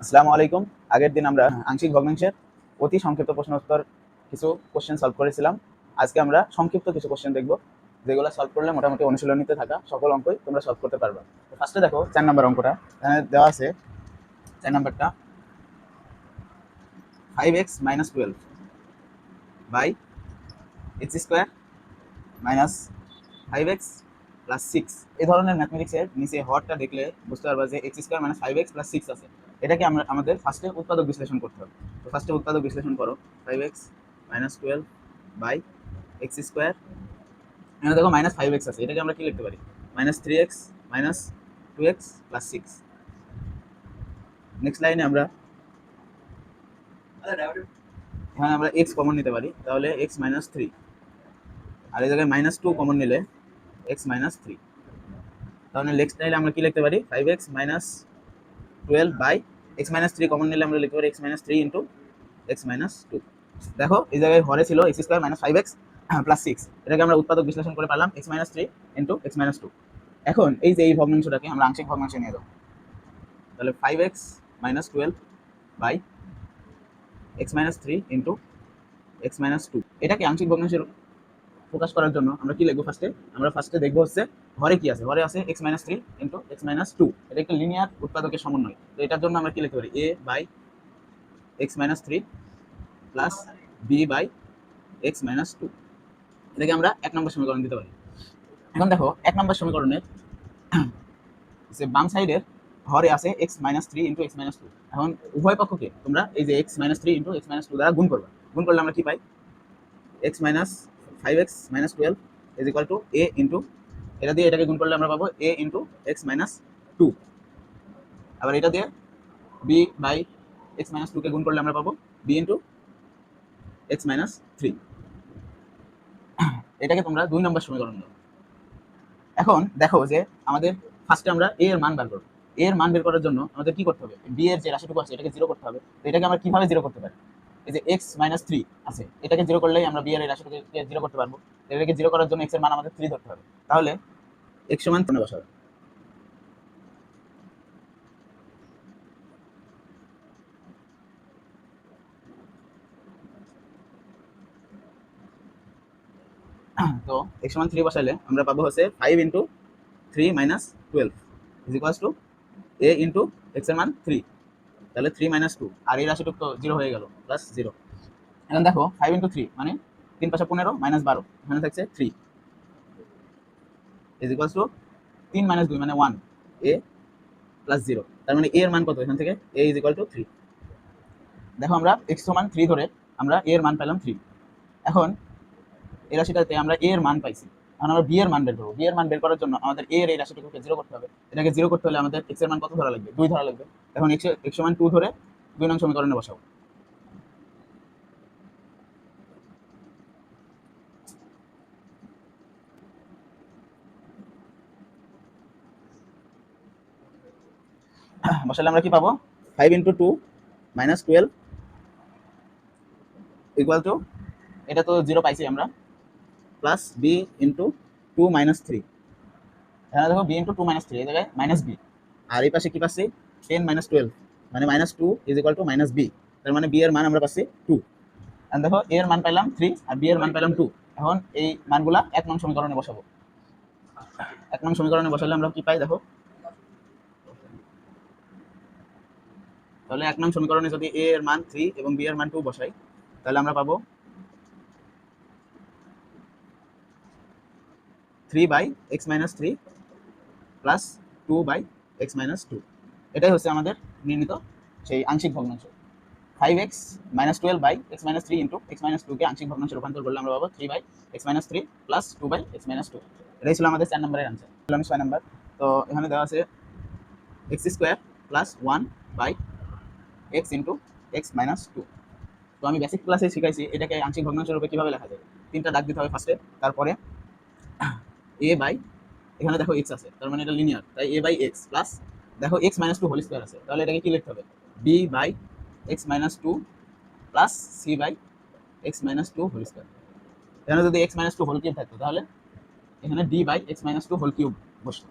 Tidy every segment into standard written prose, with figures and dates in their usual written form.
আসসালামু আলাইকুম। আগের দিন আমরা আংশিক ভগ্নাংশের অতি সংক্ষিপ্ত প্রশ্ন উত্তর কিছু কোশ্চেন সলভ করেছিলাম। আজকে আমরা সংক্ষিপ্ত কিছু কোশ্চেন দেখব, যেগুলো সলভ করলে মোটামুটি অনুশীলনীতে থাকা সকল অঙ্কই তোমরা সলভ করতে পারবে। তো ফার্স্টে দেখো 4 নম্বর অঙ্কটা এখানে দেওয়া আছে। 4 নম্বরটা 5x - 12 by x square minus 5x plus 6। এই ধরনের ম্যাথমেটিক্সের নিচে হরটা দেখলে বুঝতে পারবা যে x square minus 5x plus 6 আছে। এটাকে আমরা আমাদের ফার্স্টে উৎপাদক বিশ্লেষণ করতে হবে। তো ফার্স্টে উৎপাদক বিশ্লেষণ করো। 5x - 12 বাই x স্কয়ার, এখানে দেখো মাইনাস 5x আছে, এটাকে আমরা কি লিখতে পারি? Minus 3x minus 2x plus 6। Next লাইনে আমরা এখানে আমরা x কমন নিতে পারি, তাহলে x মাইনাস 3, আর এই জায়গায় মাইনাস 2 কমন নিলে x মাইনাস 3। তাহলে নেক্সট লাইনে আমরা কি লিখতে পারি? 5x minus 12 by x minus 3 common নিলে আমরা লিখতে পারি x minus 3 into x minus 2। দেখো এই জায়গায় হরে ছিল x square minus 5x plus 6, এটাকে আমরা উৎপাদক বিশ্লেষণ করে পেলাম x minus 3 into x minus 2। এখন এই যে এই ভগ্নাংশটাকে আমরা আংশিক ভগ্নাংশে নিয়ে যাবো, তাহলে 5x minus 12 by x minus 3 into x minus 2। এটাকে আংশিক ভগ্নাংশের প্রকাশ করার জন্য আমরা কি লিখবো? আমরা ফার্স্টে দেখবো হচ্ছে হরে কি আছে। হরে আছে x minus 3 into x minus 2। এটা একটা লিনিয়ার উৎপাদকের সমন্বয়। তো এটার জন্য আমরা কি লিখতে পারি? a by x minus 3 plus b by x minus 2। এটাকে আমরা 1 নম্বর সমীকরণ দিতে পারি। এখন দেখো 1 নম্বর সমীকরণের যে বাম সাইডের হরে আছে x minus 3 into x minus 2। এখন উভয় পক্ষকে তোমরা এই যে x minus 3 into x minus 2 দ্বারা গুণ করবে। গুণ করলে আমরা কি পাই? x minus 5x minus 12 is equal to a into, এটা দিয়ে এটাকে গুণ করলে আমরা পাবো a ইন্টু x মাইনাস 2। আবার এটা দিয়ে b বাই x মাইনাস 2 কে গুণ করলে আমরা পাবো b ইন্টু x মাইনাস 3। এটাকে তোমরা 2 নম্বর সমীকরণ দাও। এখন দেখো যে আমাদের ফার্স্টে আমরা a এর মান বের করব। a এর মান বের করার জন্য আমাদের কি করতে হবে? b এর যে রাশিটুকু আছে এটাকে 0 করতে হবে। তো এটাকে আমরা কিভাবে 0 করতে পারি? এই যে x মাইনাস 3 আছে, এটাকে 0 করলেই আমরা b এর এই রাশিটুকুকে 0 করতে পারবো। এটাকে 0 করার জন্য x এর মান আমাদের 3 ধরতে হবে। তাহলে x সমান 3 বসাবো। তো x সমান 3 বসাইলে আমরা পাবো হচ্ছে 5 into 3 minus 12 is equals to a into x এর মান 3, তাহলে 3 মাইনাস 2, আর এই রাশিটুকু তো 0 হয়ে গেল, প্লাস 0। এখন দেখো 5 ইন্টু 3 মানে 3 পাশে 15 মাইনাস 12, এখানে থাকছে 3 ইজ ইকুয়ালস টু 3 মাইনাস 2 মানে 1, a প্লাস 0। তার মানে a এর মান কত? এখান থেকে a ইজ ইকুয়াল টু 3। দেখো আমরা x সমান 3 ধরে আমরা a এর মান পেলাম 3। এখন এই রাশিটাতে আমরা a এর মান পাইছি। এখন আমরা b এর মান বের করবো। b এর মান বের করার জন্য আমাদের a এর এই রাশিটুকুকে 0 করতে হবে। এটাকে 0 করতে হলে আমাদের x এর মান কত ধরা লাগবে? 2 ধরা লাগবে। এখন x সমান 2 ধরে 2 নং সমীকরণে বসাবো। বসালে আমরা কি পাবো? 5 ইন্টু 2 মাইনাস 12 ইকুয়াল টু, এটা তো 0 পাইছি আমরা, প্লাস b ইন্টু 2 মাইনাস 3। এখানে দেখো b ইন্টু 2 মাইনাস 3, এই জায়গায় মাইনাস b। আর এই পাশে কি পাচ্ছি? 10 মাইনাস 12 মানে minus 2 is equal to minus b। তার মানে b এর মান আমরা পাচ্ছি 2। আর দেখো a এর মান পেলাম 3 আর b এর মান পেলাম 2। এখন এই মানগুলা 1 নং সমীকরণে বসাবো। 1 নং সমীকরণে বসালে আমরা কি পাই দেখো? তাহলে 1 নং সমীকরণে যদি a এর মান 3 এবং b এর মান 2 বসাই, তাহলে আমরা পাবো 3 by x minus 3 plus 2 by x minus 2। এটাই হচ্ছে আমাদের নির্ণীত সেই আংশিক ভগ্নাংশ। 5x minus 12 by x minus 3 into x minus 2 কে আংশিক ভগ্নাংশে রূপান্তর করলে আমরা পাবো 3 by x minus 3 plus 2 by x minus 2। এটাই ছিল আমাদের 4 নম্বরের আনসার। 6 নম্বর। তো এখানে দেওয়া আছে x square plus 1 by x into x minus 2। তো আমি বেসিক ক্লাসে শিখাইছি এটাকে আংশিক ভগ্নাংশ রূপে কিভাবে লেখা যায়। 3টা দাগ দিতে হবে ফার্স্টে, তারপরে a বাই, এখানে দেখো x আছে তার মানে এটা লিনিয়ার, তাই a বাই x প্লাস দেখো x মাইনাস 2 হোল স্কোয়ার আছে, তাহলে এটাকে কি লিখতে হবে? b by x minus 2 plus c by x minus 2 whole square. এখানে যদি x মাইনাস 2 হোল কিউব থাকতো তাহলে এখানে d by x minus 2 whole cube বসতো,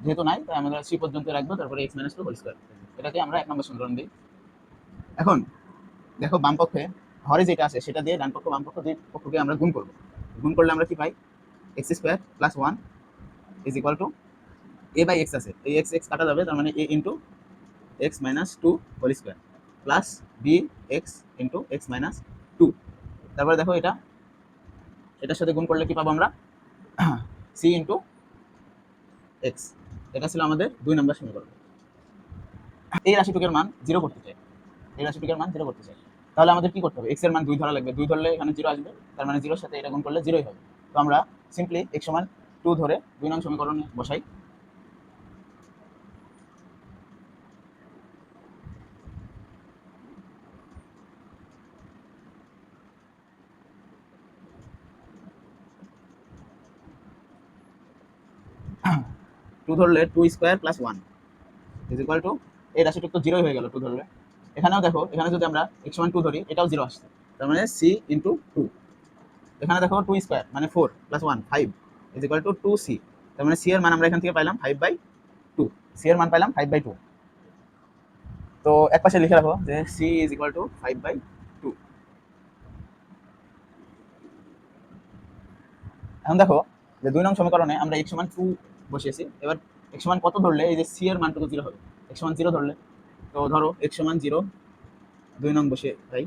যেহেতু নাই তাই আমরা c পর্যন্ত রাখবো, তারপরে x মাইনাস 2 হোল স্কোয়ার। এটাকে আমরা 1 নম্বর সমীকরণ দিই। এখন দেখো বাম পক্ষে হরে যেটা আছে সেটা দিয়ে ডান পক্ষ বাম পক্ষ দুই পক্ষকে আমরা গুণ করব। গুণ করলে আমরা কি পাই, x square plus one is equal to a by x আছে, এই এক্স এক্স কাটা যাবে, তার মানে a into x minus two whole square plus b x into x minus two. তারপরে দেখো এটার সাথে গুণ করলে কি পাবো আমরা, সি ইন্টু এক্স। এটা ছিল আমাদের 2 নম্বর সমীকরণ। এই রাশিটুকের মান জিরো করতে চাই, এই রাশিটুকের মান জিরো করতে চাই, তাহলে আমাদের কি করতে হবে, এক্স এর মান 2 ধরা লাগবে। 2 ধরলে এখানে জিরো আসবে, তার মানে জিরোর সাথে এটা গুণ করলে জিরোই হবে। তো আমরা সিম্পলি এক্স সমান 2 ধরে 2 নং সমীকরণে বসাই। টু ধরলে 2 square plus 1 is equal two, এই রাশিটুক তো জিরোই হয়ে গেল 2 ধরলে। এখানেও দেখো, এখানে যদি আমরা এক্স সমান 2 ধরি, এটাও জিরো আসছে, তার মানে সি ইন্টু 2। এখানে দেখো 2 স্কোয়ার মানে 4 plus 1 5 is equal two 2c। তার মানে সি এর মান আমরা এখান থেকে পাইলাম 5/2, সি এর মান পাইলাম 5/2। তো এক পাশে লিখে রাখো যে সি ইজ ইকুয়াল টু 5/2। এখন দেখো যে 2 নং সমীকরণে আমরা x সমান 2 বসিয়েছি। এবার x সমান কত ধরলে এই যে c এর মানটুকু 0 হবে, x সমান 0 ধরলে, তো ধরো x সমান 0 2 নং বসিয়ে তাই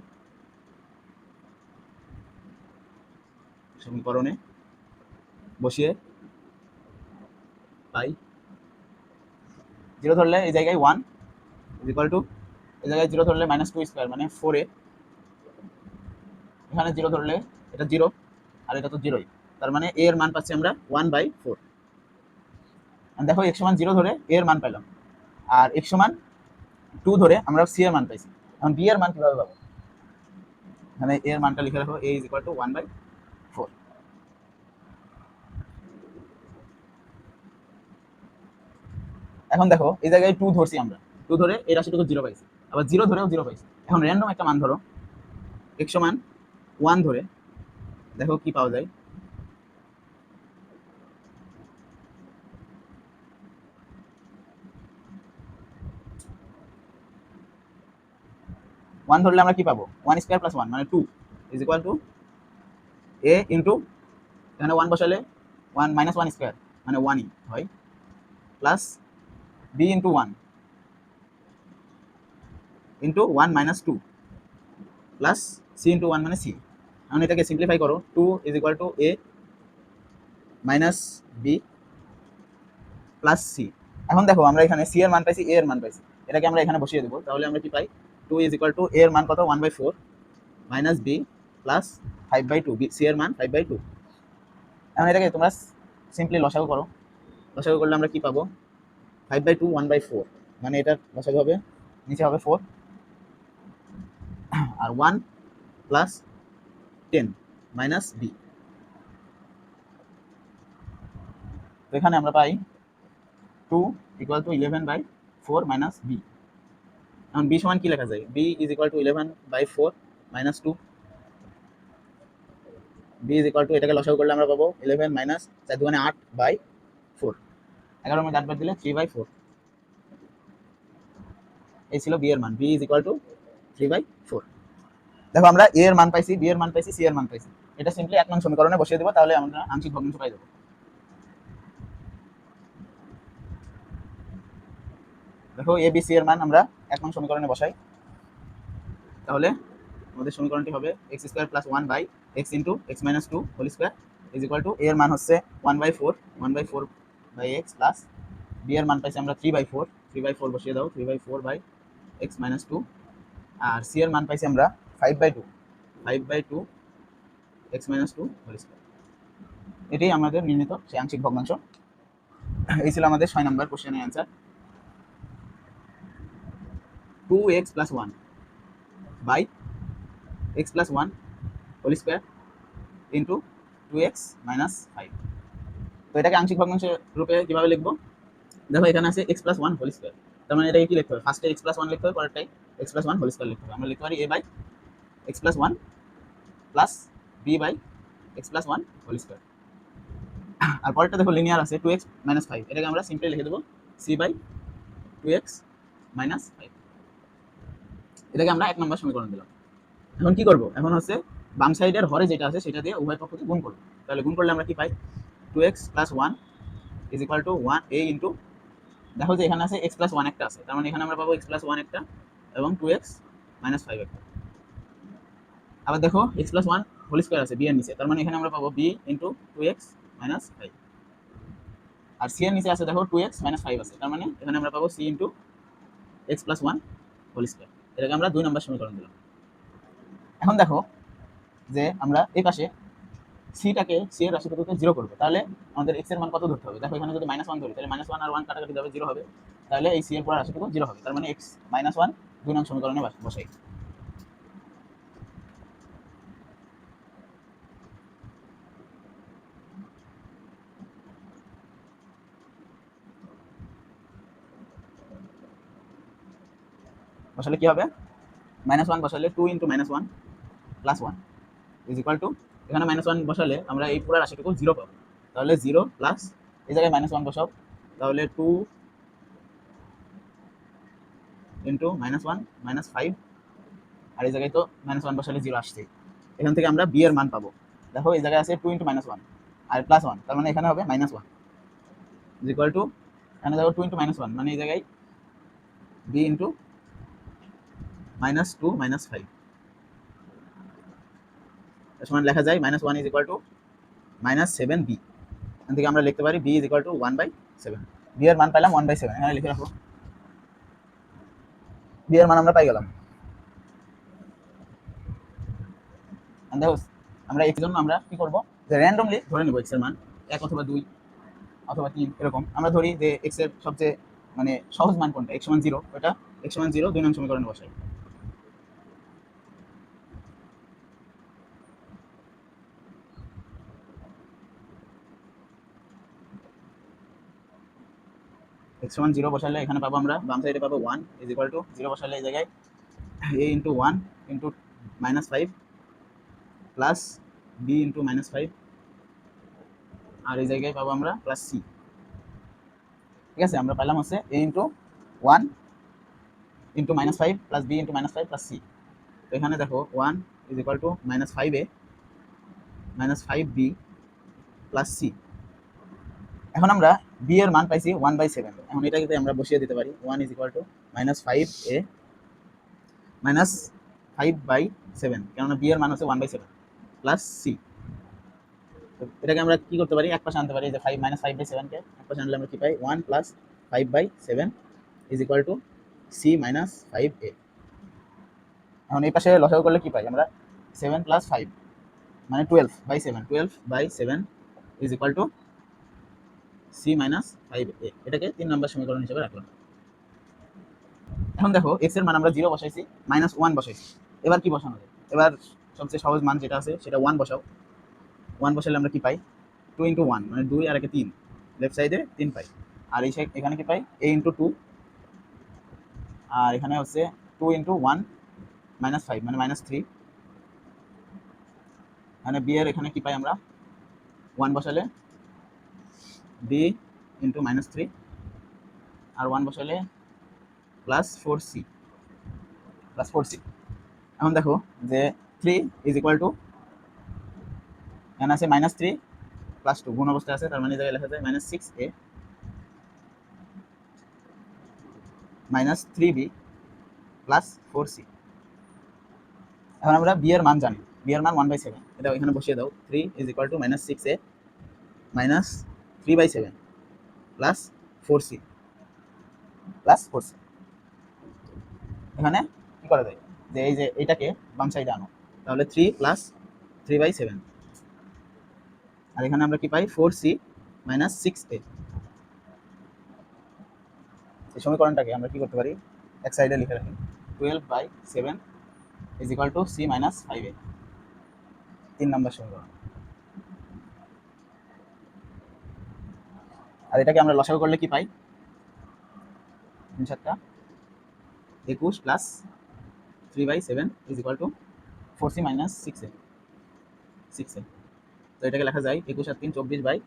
সমীকরণে বসিয়ে পাই 0 ধরলে এই জায়গায় 1 ইজ ইকুয়াল টু, এই জায়গায় 0 ধরলে -2 স্কয়ার মানে 4a, এখানে 0 ধরলে এটা 0 আর এটা তো 0ই, তার মানে a এর মান পাচ্ছি আমরা 1/4। দেখো x সমান 0 ধরে a এর মান পেলাম, আর x সমান 2 ধরে আমরা c এর মান পাইছি। এখন b এর মান কিভাবে পাবো, মানে a এর মানটা লিখে রাখো, a ইজ ইকুয়াল টু 1/4। এখন দেখো এই জায়গায় 2 ধরছি আমরা, 2 ধরে এই রাশিটুকু 0 পাইছি, আবার 0 ধরেও 0 পাইছি। এখন র্যান্ডম একটা মান ধরো x সমান 1 ধরে, দেখো কি পাওয়া যায়। 1 ধরলে আমরা কি পাবো, 1 স্কয়ার প্লাস 1 মানে 2 is equal to a into, এখানে 1 বসালে 1 -1 স্কয়ার মানে 1ই হয়, plus b into 1 into 1 -2 plus c into 1 মানে c। এখন এটাকে সিম্পলিফাই করো, 2 is equal to a minus B plus C. এখন দেখো আমরা এখানে সি এর মান পাইছি, এ এর মান পাইছি, এটাকে আমরা এখানে বসিয়ে দেবো, তাহলে আমরা কি পাই, 2 ইজ ইকুয়াল টু এ এর মান কত 1/4 মাইনাস বি প্লাস 5/2, সি এর মান 5/2। এখন এটাকে তোমরা সিম্পলি লসাগু করো, লসাগু করলে আমরা কি পাবো, 5/2 1/4, মানে এটা লসাগু হবে নিচে হবে 4 আর 1 প্লাস 10 মাইনাস বি। তো এখানে আমরা পাই 2 ইকুয়াল টু 11/4 মাইনাস বি। এখন বি সমান কি লেখা যায়, B is equal to 11/4 minus 2। B is equal to, এটাকে লসাগু করলে আমরা পাবো 11 মাইনাস 4 দুগুণে 8/4, 11 মধ্যে 8 বাদ দিলে 3/4। এই ছিল বি এর মান, বি ইজ ইকুয়াল টু 3/4। দেখো আমরা এ এর মান পাইছি, বি এর মান পাইছি, সি এর মান পাইছি, এটা সিম্পলি 1 নং সমীকরণে বসিয়ে দেবো, তাহলে আমরা আংশিক ভগ্নাংশ পাই যাবো। দেখো এ বি সি এর মান আমরা 1 নং সমীকরণে বসাই, তাহলে আমাদের সমীকরণটি হবে x square plus 1 by x into x minus 2 whole square is equal to, a এর মান হচ্ছে 1/4 বাই এক্স প্লাস বি এর মান পাইছি আমরা 3/4 বসিয়ে দাও, 3/4 বাই এক্স মাইনাস 2, আর সি এর মান পাইছি আমরা 5/2 এক্স মাইনাস 2 হোল স্কোয়ার। এটাই আমাদের নির্ণীত সেই আংশিক ভগ্নাংশ। এই ছিল আমাদের 6 নম্বর কোশ্চেনের answer. 2x plus 1 by x plus 1 whole square into 2x minus 5। তো এটাকে আংশিক ভগ্নাংশ রূপে কিভাবে লিখবো, দেখো এখানে আছে x প্লাস 1 হোল স্কোয়ার, তার মানে এটাকে কি লিখতে হবে, ফার্স্টে x প্লাস 1 লিখতে হবে, পরেরটাই x প্লাস 1 হোল স্কোয়ার লিখতে হবে। আমরা লিখতে পারি a by x plus 1 plus b by x plus 1 whole square. আর পরেরটা দেখো লিনিয়ার আছে 2x মাইনাস 5, এটাকে আমরা সিম্পলি লিখে দেবো c বাই 2x মাইনাস 5। এটাকে আমরা 1 নম্বর সমীকরণ দিলাম। এখন কি করব? এখন হচ্ছে বাম সাইডের হরে যেটা আছে সেটা দিয়ে উভয় পক্ষকে গুণ করব। তাহলে গুণ করলে আমরা কি পাই? 2x + 1 = 1a ইনটু, দেখো যে এখানে আছে x + 1 একটা আছে, তার মানে এখানে আমরা পাবো x + 1 একটা এবং 2x - 5 একটা। আবার দেখো x + 1 হোল স্কয়ার আছে b এর নিচে, তার মানে এখানে আমরা পাবো b ইনটু 2x - 5। আর c এর নিচে আছে দেখো 2x - 5 আছে, তার মানে এখানে আমরা পাবো c into x + 1 whole square. এটাকে আমরা 2 নম্বর সমীকরণ দিলাম। এখন দেখো যে আমরা এই পাশে সিটাকে সি এর রাশিটুকুকে 0 করব, তাহলে আমাদের x এর মান কত ধরতে হবে? দেখো এখানে যদি -1 ধরি তাহলে -1 আর 1 কাটাকাটি যাবে, 0 হবে। তাহলে এই সি এর পুরো রাশিটুকু 0 হবে, তার মানে x - 1 2 নং সমীকরণে বসাই। বসালে কি হবে? -1 বসালে 2 * -1 + 1 = এখানে -1 বসালে আমরা এই পুরো রাশিটুকু 0 পাবো। তাহলে 0 প্লাস এই জায়গায় -1 বসাও, তাহলে 2 * -1 - 5, আর এই জায়গায় তো -1 বসালে 0 আসছেই। এখান থেকে আমরা b এর মান পাবো। দেখো এই জায়গায় আছে 2 * -1 আর +1, তার মানে এখানে হবে -1 = এখানে দেখো 2 * -1 মানে এই জায়গায় b * -2 - 5 সমান লেখা যায় -1 = -7b। এখান থেকে আমরা লিখতে পারি b = 1/7। b এর মান পেলাম 1/7, এখানে লিখে রাখো। b এর মান আমরা পাই গেলাম। দেখো আমরা এর জন্য আমরা কি করব, যে র্যান্ডমলি ধরে নেব x এর মান 1 অথবা 2 অথবা 3 এরকম। আমরা ধরি যে x এর সবচেয়ে মানে সহজ মান কোনটা, x = 0, ওটা x = 0 2 নং সমীকরণে বসাই। x = 0 বসালে এখানে পাবো আমরা বাম সাইডে পাবো 1 = 0 বসালে এই জায়গায় a * 1 * -5 প্লাস b * -5, আর এই জায়গায় পাবো আমরা প্লাস c। ঠিক আছে, আমরা পেলাম হচ্ছে a * 1 * -5 plus b * -5 plus c। তো এখানে দেখো 1 = -5a -5b প্লাস c। এখন আমরা b এর মান পাইছি 1/7। এখন এটাকে আমরা বসিয়ে দিতে পারি 1 = -5a -5/7, কেননা b এর মান হচ্ছে 1/7 প্লাস c। তো এটাকে আমরা কি করতে পারি, এক পাশে আনতে পারি, যে 5 -5/7 কে এক পাশে আনলে আমরা কি পাই 1 + 5/7 = c - 5a। এখন এই পাশে লসাগু করলে কি পাই আমরা, 7 + 5 মানে 12/7 12/7 = c - 5a। এটাকে 3 নম্বর সমীকরণ হিসেবে রাখলাম। এখন দেখো x এর মান আমরা 0 বসাইছি, -1 বসাইছি। এবার কি বসানো যায়? এবার সবচেয়ে সহজ মান যেটা আছে সেটা 1 বসাও। 1 বসালে আমরা কি পাই, 2 * 1 মানে 2 আর 3, লেফট সাইডে 3 পাই। আর এই সাইড এখানে কি পাই, a * 2, আর এখানে হচ্ছে 2 * 1 -5 মানে -3, মানে b এর এখানে কি পাই আমরা, 1 বসালে b * -3 আর 1 বসালে +4c। এখন দেখো যে 3 = এখানে আছে -3 + 2 গুণ অবস্থায় আছে, তার মানে এই জায়গায় লেখা যায় -6a -3b + 4c। এখন আমরা b এর মান জানি, b এর মান 1/7, এটা এখানে বসিয়ে দাও। 3 = -6a -3/7 +4c +4c। এখানে কি করা যায়, যে এই যে এটাকে বাম সাইডে আনো, তাহলে 3 + 3/7, আর এখানে আমরা কি পাই 4c - 6a। এই সমীকরণটাকে আমরা কি করতে পারি, এক সাইডে লিখে রাখি 12/7 = c - 5a, 3 নম্বর সমীকরণ। আর এটাকে আমরা লসাগু করলে কি পাই, 3 × 7 = 21 প্লাস 3/7 = 4c - 6a 6a। তো এটাকে লেখা যায় 21 আর 3 24/7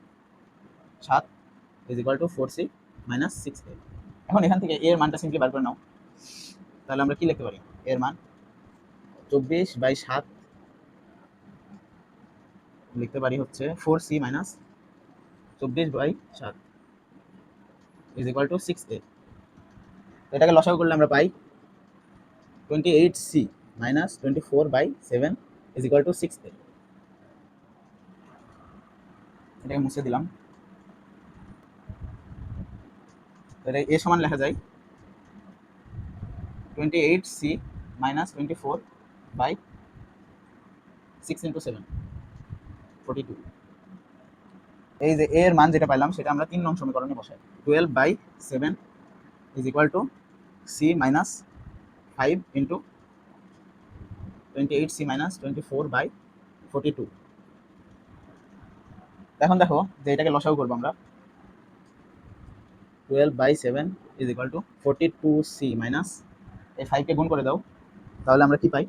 = 4c - 6a। এখন এখান থেকে a এর মানটা সিম্পলি বার করে নাও, তাহলে আমরা কি লিখতে পারি, এর মান 24/7 লিখতে পারি হচ্ছে 4c minus 24/7 is equal two 6a। এটাকে লসাগু করলে আমরা পাই 28c minus 24/7 is equal two 6a। এটাকে মুছে দিলাম। এটা a সমান লেখা যায় 28c মাইনাস 24/6 ইন্টু 7 42। এই যে a এর মান যেটা পাইলাম সেটা আমরা 3 নং সমীকরণে বসাই। 12/7 is equal two c minus 5 into 28c minus 24/42। এখন দেখো যে এটাকে লসাগু করবো আমরা। 12/7 is equal two 42c minus এই 5 কে গুণ করে দাও, তাহলে আমরা কি পাই?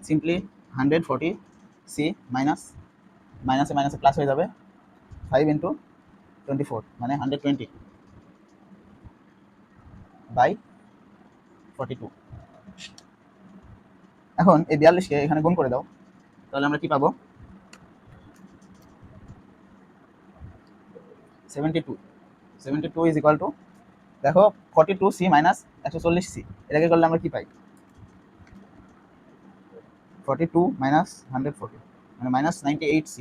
সিম্পলি 140c মাইনাস মাইনাসে মাইনাসে প্লাস হয়ে যাবে 5 ইন্টু 24 মানে 120/42। এখন এই 42কে এখানে গুণ করে দাও, তাহলে আমরা কি পাবো? 72 ইজ ইকুয়াল টু দেখো 42c মাইনাস 140c, এটাকে করলে আমরা কি পাই? 42 মাইনাস 140 মানে মাইনাস 98c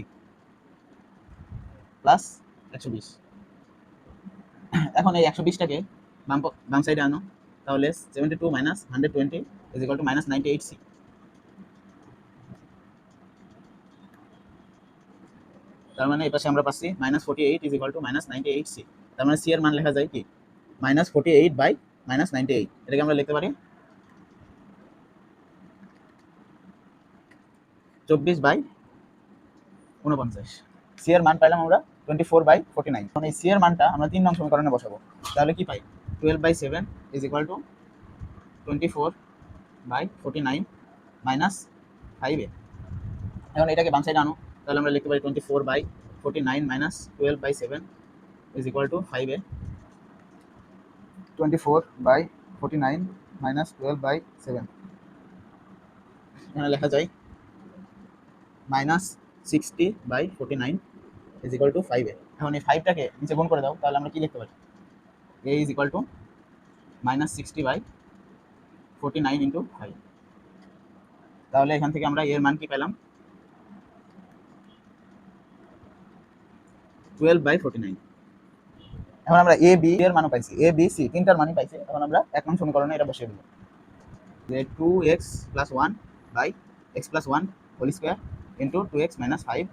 প্লাস 120। এখন এই 120টাকে বাম সাইডে আনো, তাহলে 72 minus 120 is equal to minus 98c। তার মানে এই পাশে আমরা পাচ্ছি minus 48 is equal to minus 98c। তার মানে সি এর মান লেখা যায় কি? Minus 48 by minus 98। এটাকে আমরা লিখতে পারি 24/49। সি এর মান পাইলাম আমরা 24/49। এখন এই সি এর মানটা আমরা 3 নং সমীকরণে বসাবো, তাহলে কি পাই? 12/7 is equal two 24/49 minus 5a। এখন এটাকে বাম সাইডে আনো, তাহলে আমরা লিখতে পারি 24/49 minus 12/7 is equal two 5a। 24/49 minus 12/7 এখানে লেখা যায় minus 60/49 is equal two 5a। এখন এই 5টাকে নিচে গুণ করে দাও, তাহলে আমরা কি লিখতে পারি? a is equal to minus 60/49 into 5। তাহলে এখান থেকে আমরা এর মান কি পেলাম? 12/49। এখন আমরা এ বি এর মানও পাইছি, এ বি সি তিনটার মানই পাইছি। এখন আমরা 1 নং সমীকরণে এটা বসিয়ে দেবো যে 2x plus 1 by X plus 1 whole square into 2x minus 5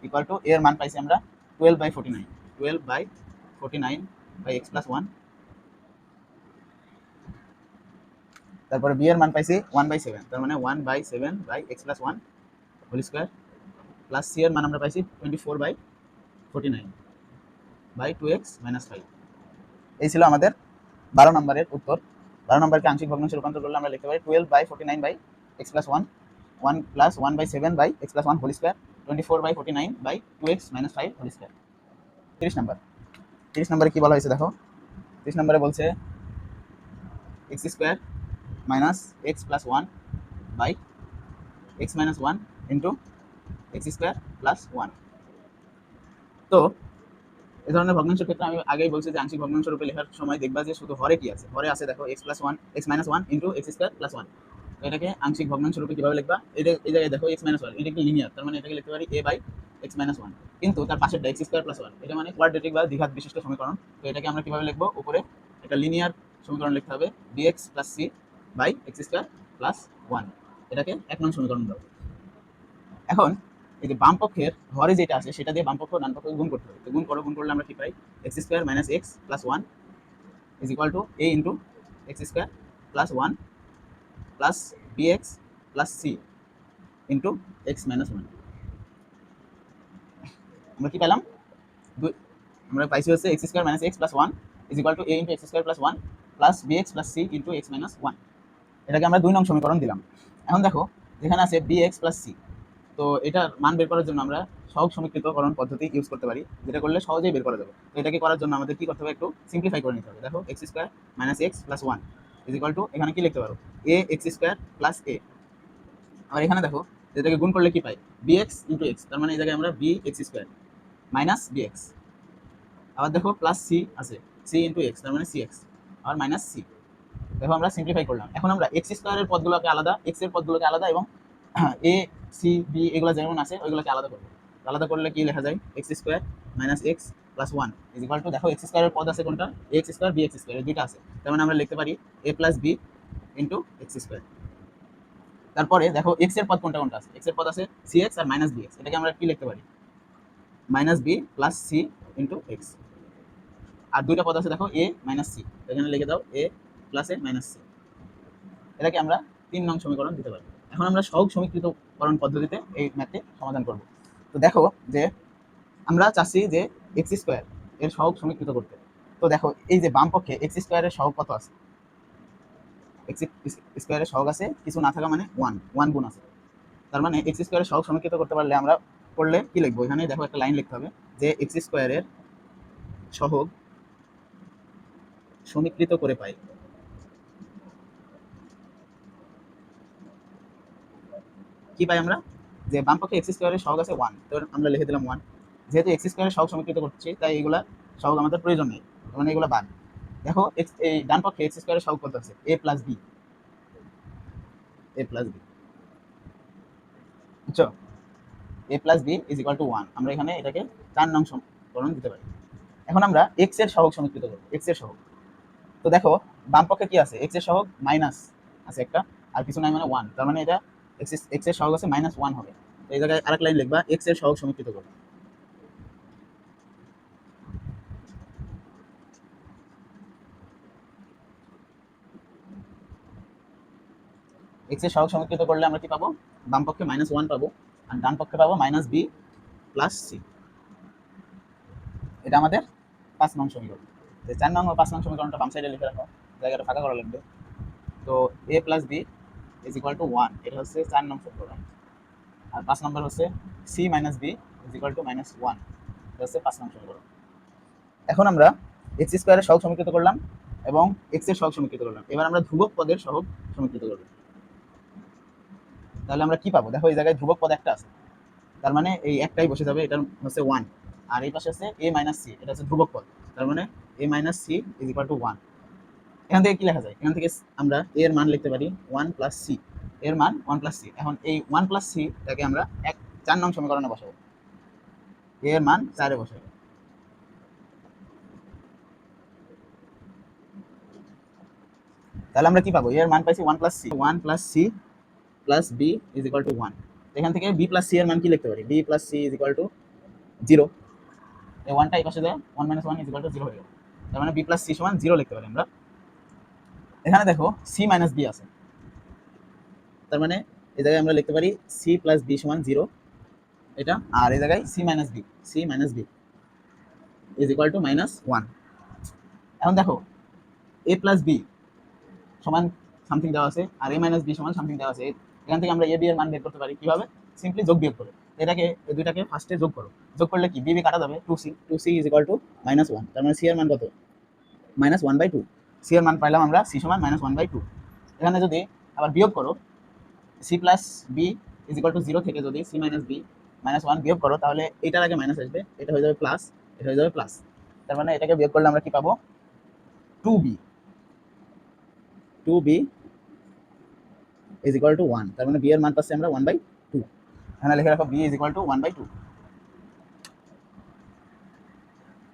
equal to এর মান পাইছি আমরা 12/49। 12/49 বাই এক্স প্লাস 1। তারপরে বি এর মান পাইছি 1/7, তার মানে 1/7 by X plus 1 whole square plus C এর মান আমরা পাইছি 24/49 বাই 2x মাইনাস 5। এই ছিল আমাদের 12 নম্বরের উত্তর। 12 নম্বরকে আংশিক ভগ্নাংশে রূপান্তর করলে আমরা লিখতে পারি 12/49 by X plus 1 1 plus 1/7 by X plus 1 whole square 24/49 by 2x minus 5 whole square. 30 নম্বর। 30 নম্বরে কি বলা হয়েছে দেখো। 30 নম্বরে বলছে X square minus x plus 1 by x minus 1 into x square plus 1। তো এই ধরনের ভগ্নাংশের ক্ষেত্রে আমি আগেই বলছি যে আংশিক ভগ্নাংশ রূপে লেখার সময় দেখবা যে শুধু হরে কি আছে। হরে আছে দেখো x plus 1 x minus 1 into x square plus 1। এটাকে আংশিক ভগ্নাংশ রূপে কিভাবে লিখবা? এটা এই জায়গায় দেখো এক্স মাইনাস 1, এটা কি লিনিয়ার, তার মানে এটাকে লিখতে পারি এ বাই এক্স মাইনাস 1। কিন্তু তার পাশেরটা এক্স স্কোয়ার প্লাস 1, এটা মানে কোয়াড্রেটিক বা দ্বিঘাত বিশিষ্ট সমীকরণ। তো এটাকে আমরা কিভাবে লিখবো? উপরে একটা লিনিয়ার সমীকরণ লিখতে হবে bx plus c by x square plus 1। এটাকে 1 নং সমীকরণ দাও। এখন এই যে বাম পক্ষের হরে যেটা আছে সেটা দিয়ে বাম পক্ষ ডান পক্ষকে গুণ করতে হবে। তো গুণ করলে আমরা কি পাই? X square minus x plus 1 is equal to a into x square plus 1 plus bx plus c into x minus 1। আমরা কি পেলাম? আমরা পাইছি হচ্ছে x square minus x plus 1 is equal to a into x square plus 1 plus bx plus c into x minus 1। এটাকে আমরা 2 নং সমীকরণ দিলাম। এখন দেখো যেখানে আছে bx প্লাস c, তো এটার মান বের করার জন্য আমরা সহগ সমীকৃতকরণ পদ্ধতি ইউজ করতে পারি, যেটা করলে সহজেই বের করা যাবে। তো এটাকে করার জন্য আমাদের কি করতে হবে, একটু সিম্পলিফাই করে নিতে হবে। দেখো X square minus x plus one is equal to, এখানে কি লিখতে পারো, A X square plus A. আর এখানে দেখো এটাকে গুণ করলে কি পাই, বি এক্স ইন্টু এক্স, তার মানে এই জায়গায় আমরা B x square minus B X. আবার দেখো প্লাস সি আছে, সি ইন্টু এক্স, তার মানে সি এক্স, আবার মাইনাস সি। দেখো আমরা সিম্পলিফাই করলাম। এখন আমরা এক্স স্কোয়ারের পদগুলোকে আলাদা, এক্স এর পদগুলোকে আলাদা, এবং এ সি বি এগুলো যেমন আছে ওইগুলোকে আলাদা করবো। আলাদা করলে কি লেখা যায়, x square minus x plus one is equal to, দেখো এক্স স্কোয়ারের পদ আছে কোনটা, x square b x square, দুইটা আছে, তার মানে আমরা লিখতে পারি a plus b into x square. তারপরে দেখো এক্স এর পদ কোনটা কোনটা আছে, এক্স এর পদ আছে সি এক্স আর মাইনাস বি এক্স, এটাকে আমরা কি লিখতে পারি, minus B plus c into x. আর দুইটা পদ আছে দেখো এ মাইনাস সি, এখানে লিখে দাও এ প্লাস এ মাইনাস সি। এটাকে আমরা 3 নং সমীকরণ দিতে পারি। এখন আমরা সহগ সমীকৃতকরণ পদ্ধতিতে এই ম্যাথটি সমাধান করব। তো দেখো যে আমরা চাচ্ছি যে এক্স স্কোয়ার এর সহগ সমীকৃত করতে। তো দেখো এই যে বাম পক্ষে এক্স স্কোয়ারের সহগ কত আছে, এক্স স্কোয়ারের সহগ আছে কিছু না থাকা মানে ওয়ান গুণ আছে, তার মানে এক্স স্কোয়ারের সহগ সমীকৃত করতে পারলে আমরা করলে কি লিখবো, এখানে দেখো একটা লাইন লিখতে হবে যে এক্স স্কোয়ারের সহগ সমীকৃত করে পাই। কি পাই আমরা, যে বাম পক্ষে এক্স স্কোয়ারের সহগ আছে ওয়ান, তো আমরা লিখে দিলাম ওয়ান। যেহেতু এক্স স্কোয়ারের সহগ সমীকৃত করছি তাই এগুলা সহগ আমাদের প্রয়োজন নেই, মানে এগুলো বাদ। দেখো এক্স এই ডান পক্ষে এক্স স্কোয়ারের সহগ কত আছে, a plus b, a plus b, বুঝছো, a plus B is equal to one. আমরা এখানে এটাকে 4 নং সমীকরণ দিতে পারি। এখন আমরা এক্স এর সহগ সমীকৃত করব, এক্স এর সহগ। তো দেখো বাম পক্ষে কি আছে, এক্স এর সহগ মাইনাস আছে একটা, আর কিছু নাই মানে ওয়ান, তার মানে এটা এক্স এর সহগ আছে মাইনাস ওয়ান হবে। তো এই জায়গায় আরেক লাইন লিখবা, এক্স এর সহগ সমীকৃত করব। এক্স এর সহগ সমীকৃত করলে আমরা কি পাবো, বাম পক্ষে মাইনাস ওয়ান পাবো, আর ডান পক্ষে পাবো মাইনাস বি প্লাস সি। এটা আমাদের 5 নং সমীকরণ। 4 নং ও 5 নং সমীকরণটা বাম সাইডে লিখে রাখো, জায়গাটা ফাঁকা করা লাগবে। তো a plus B is equal to one, এটা হচ্ছে 4 নং সমীকরণ। আর 5 নম্বর হচ্ছে c minus B is equal to minus one, এটা হচ্ছে 5 নং সমীকরণ। এখন আমরা এক্স স্কোয়ারের সহগ সমীকৃত করলাম এবং এক্স এর সহগ সমীকৃত করলাম, এবার আমরা ধ্রুবক পদের সহগ সমীকৃত করব। তাহলে আমরা কি পাবো, দেখো এই জায়গায় ধ্রুবক পদ একটা আছে, তার মানে এই একটাই বসে যাবে, এটা হচ্ছে ওয়ান। আর এই পাশে আছে এ মাইনাস সি, এটা হচ্ছে ধ্রুবক পদ, তার মানে a minus c is equal to one. এখান থেকে কি লেখা যায়, এখান থেকে আমরা এ এর মান লিখতে পারি ওয়ান প্লাস সি, এর মান ওয়ান প্লাস সি। এখন এই ওয়ান প্লাস সিটাকে আমরা 4 নং সমীকরণে বসাবো, এ এর মান 4 এ বসাবো। তাহলে আমরা কি পাবো, এর মান পাইছি one plus C plus B is equal to one. এখান থেকে বি প্লাস সি এর মান কি লিখতে পারি, B plus C is equal to zero. এই ওয়ানটা এই পাশে যায়, one minus one is equal to zero হয়ে গেল, তার মানে বি প্লাস সি সমান জিরো লিখতে পারি আমরা। এখানে দেখো সি মাইনাস বি আছে, তার মানে এই জায়গায় আমরা লিখতে পারি সি প্লাস বি সমান জিরো, এটা। আর এই জায়গায় C minus B is equal to minus one. এখন দেখো এ প্লাস বি সমান সামথিং দেওয়া আছে, আর এ মাইনাস বি সমান সামথিং দেওয়া আছে। এখান থেকে আমরা এ বি এর মান বের করতে পারি কিভাবে, সিম্পলি যোগ বিয়োগ করে। এটাকে এই দুইটাকে ফার্স্টে যোগ করো, যোগ করলে কি বি বি কাটা যাবে, two C is equal to minus one, তার মানে সি এর মান কত, minus one by two. C এর মান পাইলাম আমরা সি সমান মাইনাস ওয়ান বাই টু। এখানে যদি আবার বিয়োগ করো, C plus B is equal to zero থেকে যদি C minus B minus one বিয়োগ করো, তাহলে এটার আগে মাইনাস আসবে, এটা হয়ে যাবে প্লাস, এটা হয়ে যাবে প্লাস। তার মানে এটাকে বিয়োগ করলে আমরা কি পাবো, two B is equal to one, তার মানে বি এর মান পাচ্ছি আমরা ওয়ান বাই টু। এখানে লিখে রাখো B is equal to one by two.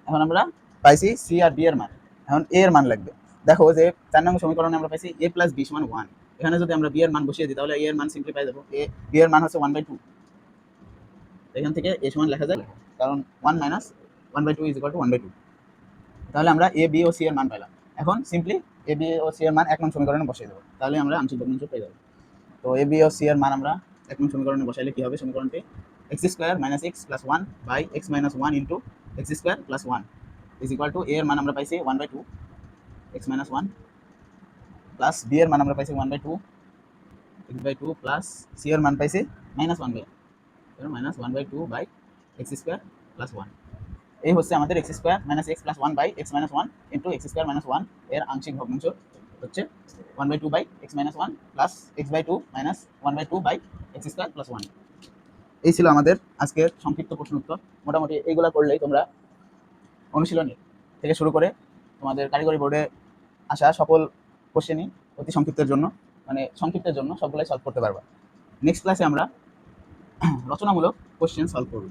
এখন আমরা পাইছি সি আর বি এর মান, এখন এ এর মান লাগবে। দেখো যে 4 নং সমীকরণে আমরা পাইছি এ প্লাস বি সমান ওয়ান, এখানে যদি আমরা বি এর মান বসিয়ে দিই তাহলে এ এর মান সিম্পলি পাই যাবো, বি এর মান হচ্ছে ওয়ান বাই টু। এখান থেকে এ সমান লেখা যায়, কারণ one minus one by two is equal to one by two. তাহলে আমরা এ বি ও সি এর মান পাইলাম। এখন simply A B O C এর মান 1 নং সমীকরণে বসিয়ে দেবো, তাহলে আমরা আংশিক ভগ্নাংশ পেয়ে যাবো। তো এ বি ও সি এর মান আমরা 1 নং সমীকরণে বসাইলে কি হবে, সমীকরণটি x square minus x plus one by x minus one into x square plus one is equal to a এর মান আমরা পাইছি one by two x minus one, plus b এর মান আমরা পাইছি one by two x by two, plus C এর মান পাইছি minus one by minus one by two by x square plus one. এই হচ্ছে আমাদের x square minus x plus one by x minus one into x square minus one এর আংশিক ভগ্নাংশ হচ্ছে 1/2 by x minus one plus x by two minus 1/2 by x square plus one. এই ছিল আমাদের আজকের সংক্ষিপ্ত প্রশ্ন উত্তর। মোটামুটি এইগুলো করলেই তোমরা অনুশীলনী থেকে শুরু করে তোমাদের কারিগরি বোর্ডে আসা সকল কোশ্চেনই অতি সংক্ষিপ্তের জন্য সবগুলাই সলভ করতে পারবা। নেক্সট ক্লাসে আমরা রচনামূলক কোশ্চেন সলভ করব।